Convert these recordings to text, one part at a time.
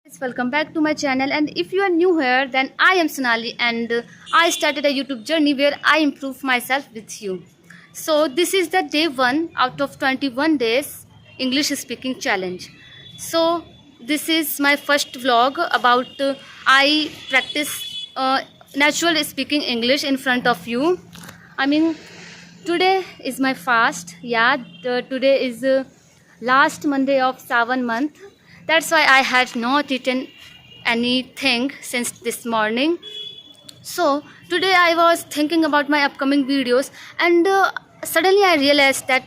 Welcome back to my channel, and if you are new here, then I am Sonali, and I started a YouTube journey where I improve myself with you. So this is the day 1 out of 21 days English speaking challenge. So this is my first vlog about I practice natural speaking English in front of you. I mean, today is my fast. Yeah, today is last Monday of Savan month. That's why I had not eaten anything since this morning. So today I was thinking about my upcoming videos, and suddenly I realized that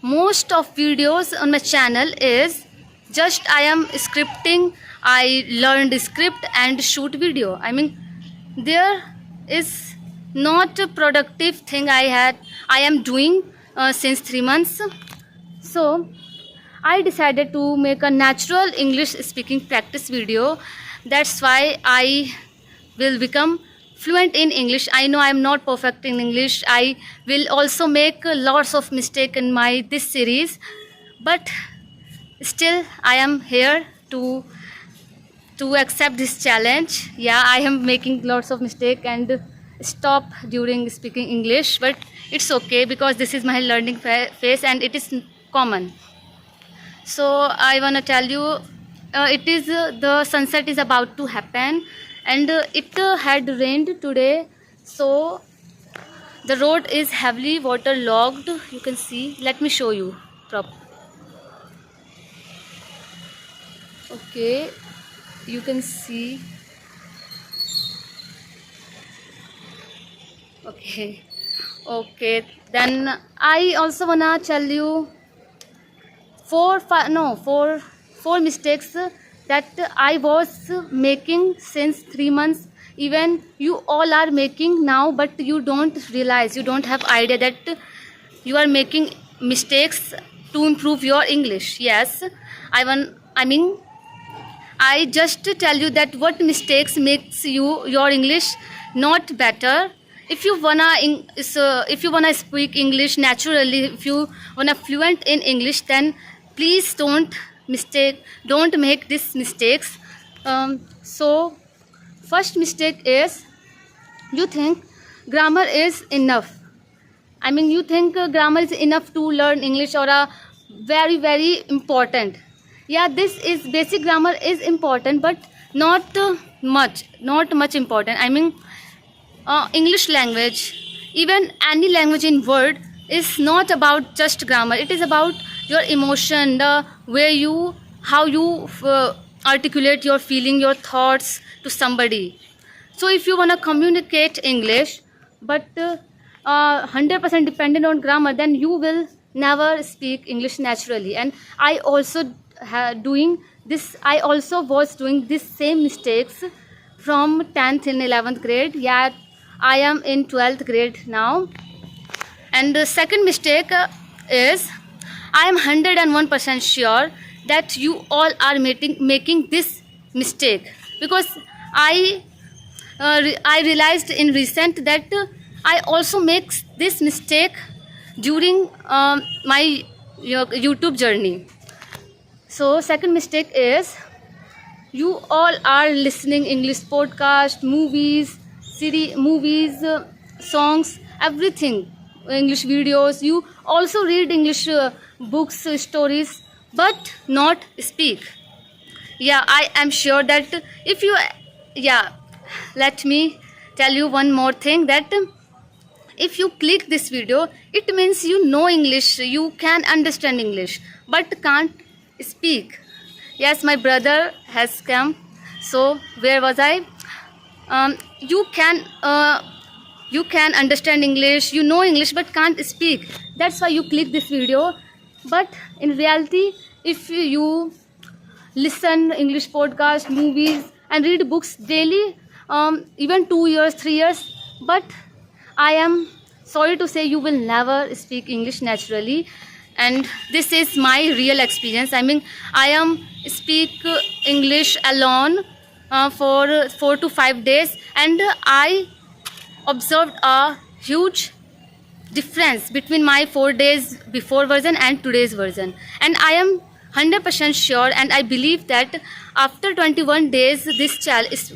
most of videos on my channel is just I am scripting. I learned script and shoot video. I mean, there is not a productive thing I am doing since 3 months. So I decided to make a natural English speaking practice video. That's why I will become fluent in English. I know I am not perfect in English. I will also make lots of mistakes in my this series, but still I am here to accept this challenge. Yeah, I am making lots of mistakes and stop during speaking English, but it's okay because this is my learning phase and it is common. So I want to tell you, it is the sunset is about to happen, and it had rained today, so the road is heavily waterlogged. You can see. Let me show you prop. Okay, you can see. Okay, okay. Then I also wanna tell you four mistakes that I was making since 3 months. Even you all are making now, but you don't realize, you don't have idea that you are making mistakes to improve your English. Yes, I just tell you that what mistakes makes your English not better. If you wanna speak English naturally, if you wanna fluent in English, then please don't make these mistakes. So first mistake is you think grammar is enough. I mean, you think grammar is enough to learn English, or a very important. Yeah, this is basic grammar is important, but not much important. I mean, English language, even any language in word, is not about just grammar. It is about your emotion, the way how you articulate your feeling, your thoughts to somebody. So if you want to communicate English, but 100% dependent on grammar, then you will never speak English naturally. And I also I also was doing this same mistakes from 10th and 11th grade. Yeah, I am in 12th grade now. And the second mistake is, I am 101% sure that you all are making this mistake, because I realized in recent that I also make this mistake during my YouTube journey. So second mistake is, you all are listening English podcast, movies, songs, everything, English videos. You also read English books, stories, but not speak. Yeah, I am sure that if you, yeah, let me tell you one more thing, that if you click this video, it means you know English, you can understand English, but can't speak. Yes, my brother has come. So where was I? You can understand English, you know English, but can't speak. That's why you click this video. But in reality, if you listen English podcast, movies, and read books daily, even 2 years, 3 years, but I am sorry to say, you will never speak English naturally. And this is my real experience. I mean, I am speak English alone for 4 to 5 days, and I observed a huge difference between my 4 days before version and today's version. And I am 100% sure, and I believe that after 21 days this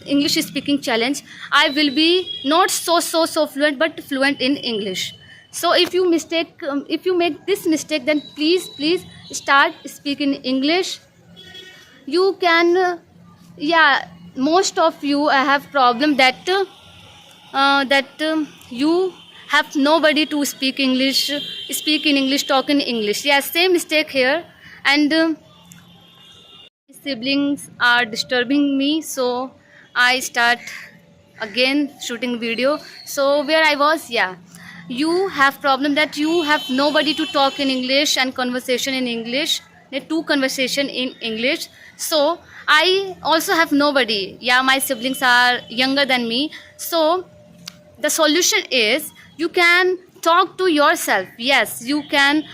English speaking challenge, I will be not so fluent, but fluent in English. So if you if you make this mistake, then please start speaking English. You can yeah, most of you have problem that you have nobody to speak in English, talk in English. Yeah, same mistake here. And siblings are disturbing me, so I start again shooting video. So where I was, yeah, you have problem that you have nobody to talk in English and conversation in English, two conversation in English. So I also have nobody. Yeah, my siblings are younger than me. So the solution is you can talk to yourself. Yes, you can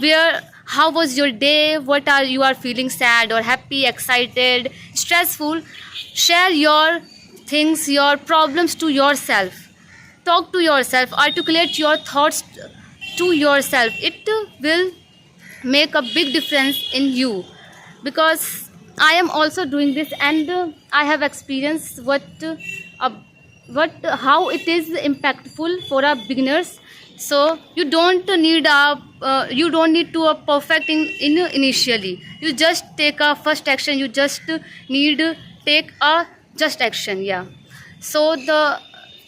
where how was your day, what are you are feeling, sad or happy, excited, stressful. Share your things, your problems to yourself. Talk to yourself, articulate your thoughts to yourself. It will make a big difference in you, because I am also doing this, and I have experienced how it is impactful for our beginners. So you don't need to a perfect in initially. You just take a first action. You just need take a just action. Yeah. So the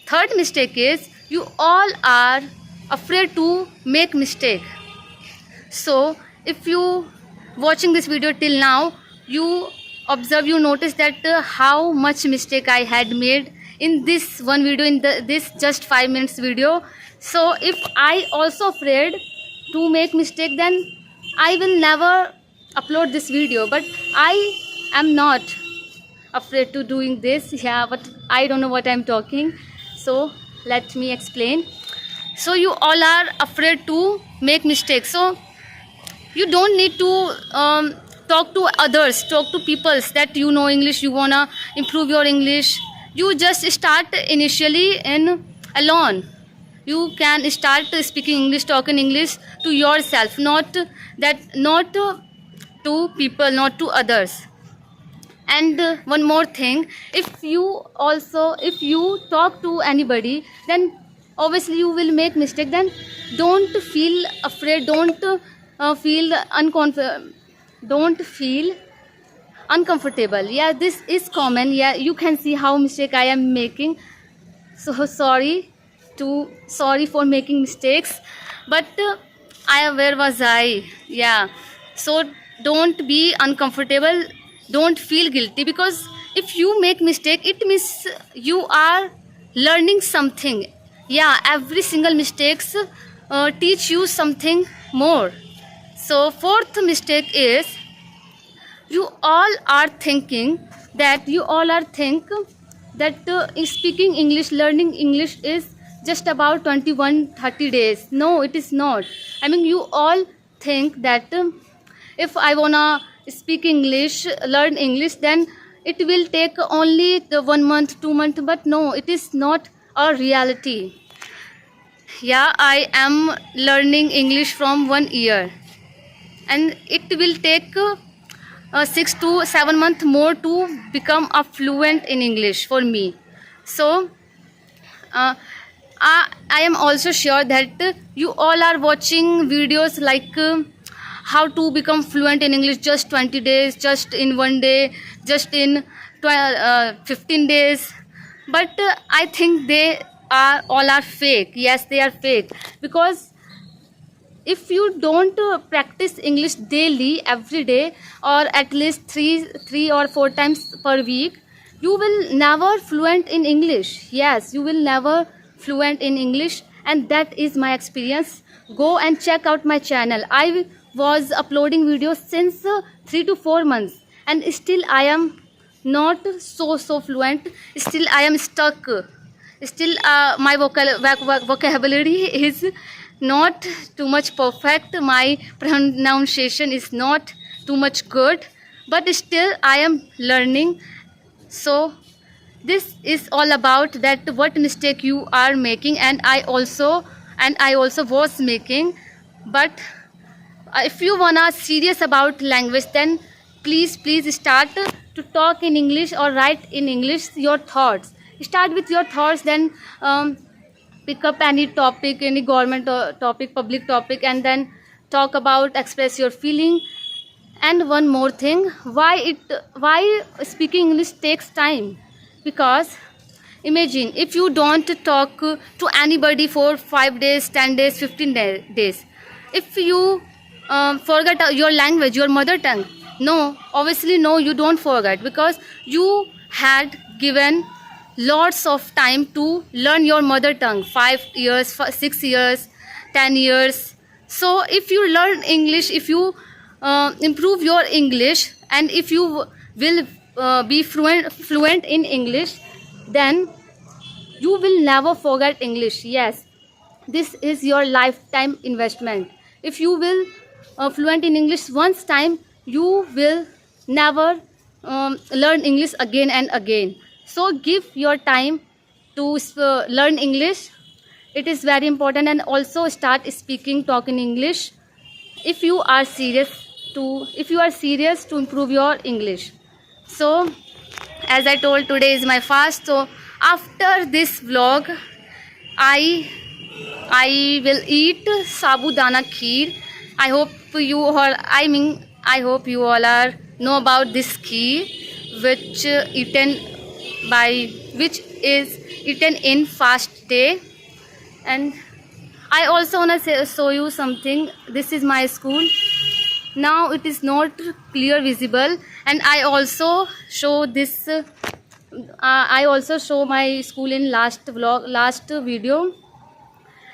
third mistake is you all are afraid to make mistake. So if you watching this video till now, you notice that how much mistake I had made in this one video, in this just 5 minutes video. So if I also afraid to make mistake, then I will never upload this video. But I am not afraid to doing this. Yeah, but I don't know what I'm talking, so let me explain. So you all are afraid to make mistakes, so you don't need to talk to others, talk to people that you know English, you wanna improve your English. You just start initially in alone. You can start speaking English, talking English to yourself, not to people, not to others. And one more thing, if you talk to anybody, then obviously you will make mistake. Then don't feel afraid, don't feel uncomfortable. Yeah, this is common. Yeah, you can see how mistake I am making. So sorry for making mistakes, but where was I? Yeah, so don't be uncomfortable, don't feel guilty, because if you make mistake, it means you are learning something. Yeah, every single mistakes teach you something more. So fourth mistake is you all are thinking that speaking English, learning English is just about 21-30 days. No, it is not. I mean, you all think that if I wanna speak English, learn English, then it will take only the 1 month, 2 months. But no, it is not a reality. Yeah, I am learning English from 1 year, and it will take 6 to 7 months more to become a fluent in English for me. So I am also sure that you all are watching videos like how to become fluent in English just 20 days, just in 1 day, just in 15 days. But I think they all are fake. Yes, they are fake, because if you don't practice English daily, every day, or at least three or 4 times per week, you will never fluent in English. Yes, you will never fluent in English, and that is my experience. Go and check out my channel. I was uploading videos since 3 to 4 months, and still I am not so fluent. Still I am stuck. Still my vocabulary is not too much perfect. My pronunciation is not too much good, but still I am learning. So this is all about that what mistake you are making, and I also was making. But if you wanna serious about language, then please start to talk in English or write in English your thoughts. Start with your thoughts, then pick up any topic, any government topic, public topic, and then talk about, express your feeling. And one more thing, why speaking English takes time? Because imagine if you don't talk to anybody for 5 days, 10 days, 15 days, if you forget your language, your mother tongue. No, obviously no, you don't forget, because you had given lots of time to learn your mother tongue, 5 years, 6 years, 10 years. So if you learn English, if you improve your English, and if you will be fluent in English, then you will never forget English. Yes, this is your lifetime investment. If you will fluent in English once time, you will never learn English again and again. So give your time to learn English. It is very important. And also start speaking, talking English if you are serious to improve your English. So as I told, today is my fast. So after this vlog, I will eat sabudana kheer. I hope you all are know about this kheer, which is eaten in fast day. And I also wanna show you something. This is my school. Now it is not clear visible, and I also show this. I also show my school in last video.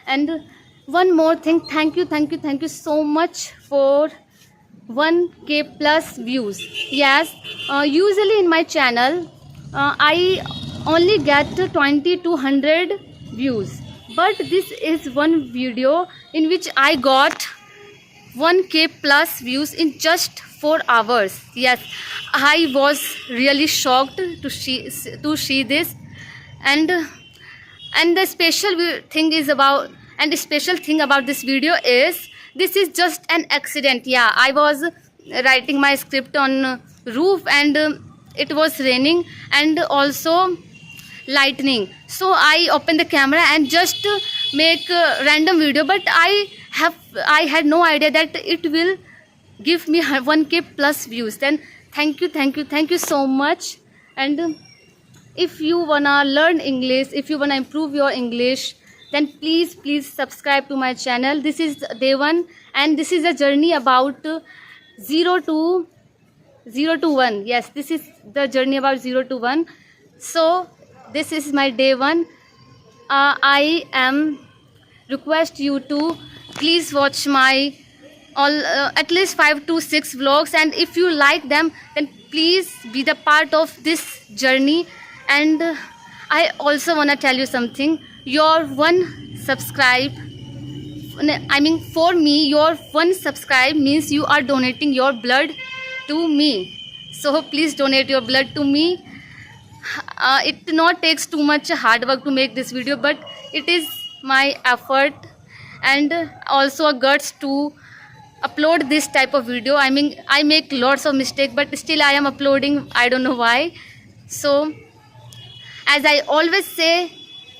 And one more thing, thank you so much for 1K plus views. Yes, usually in my channel I only get 20 to 100 views, but this is one video in which I got 1K plus views in just 4 hours. Yes, I was really shocked to see this. And the special thing about this video is, this is just an accident. Yeah, I was writing my script on roof, and it was raining and also lightning. So I opened the camera and just make a random video, but I had no idea that it will give me 1K plus views. Then thank you so much. And if you wanna learn English, if you wanna improve your English, then please subscribe to my channel. This is day 1, and this is a journey about 0 to 1. Yes, this is the journey about 0 to 1. So this is my day 1. I am request you to please watch my at least 5 to 6 vlogs, and if you like them, then please be the part of this journey. And I also want to tell you something. Your one subscribe, for me, your one subscribe means you are donating your blood to me. So please donate your blood to me. It not takes too much hard work to make this video, but it is my effort and also a guts to upload this type of video. I make lots of mistakes, but still I am uploading. I don't know why. So as I always say,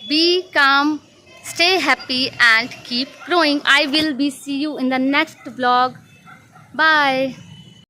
be calm, stay happy, and keep growing. I will see you in the next vlog. Bye.